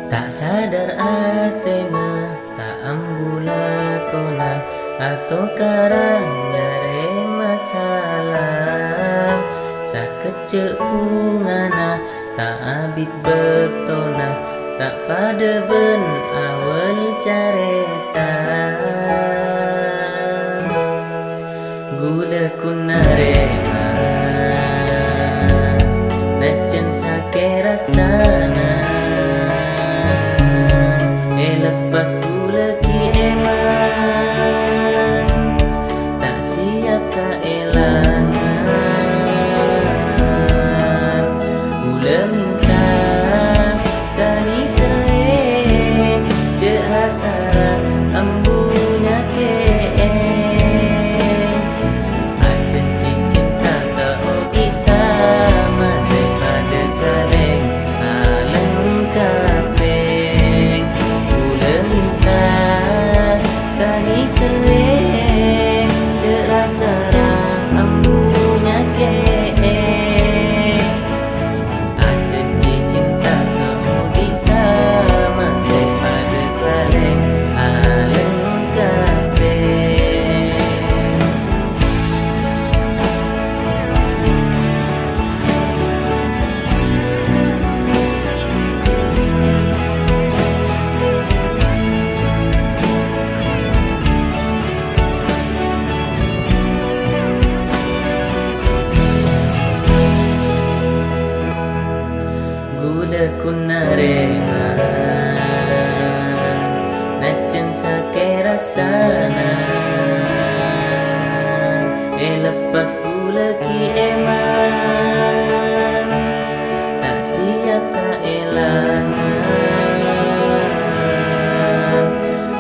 Tak sadar atena, tak ambula kona atau karanya re masalah. Sakecek bungana, tak abit betona, tak pada ben awal careta. Gula kunarema, najen sake rasana. Lepas tu lagi eman, tak siap keelangan. Gula minta kali sere, je rasa embunya ke. Ajen cinta seodi sama daripada saling alengkapeng. Sering terasa rang embunya ke. Janji cinta seudi sama daripada saling alengkapeng. Gula kunarema, najen sake rasana. Lepas gula ki eman, tak siap keelangan.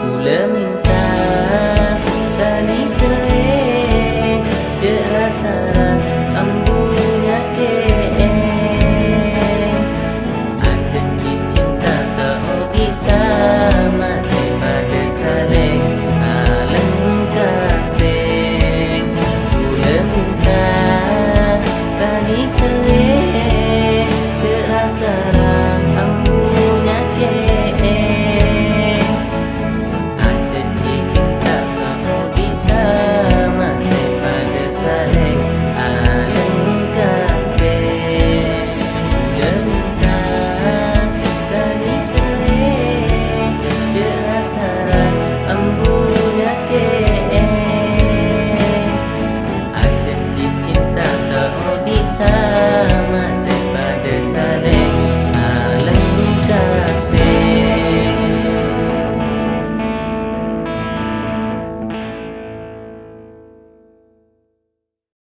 Gula minta kali sering, je rasa embunya ke. Sama daripada saling alengkapeng. Gula minta kali sering, terasa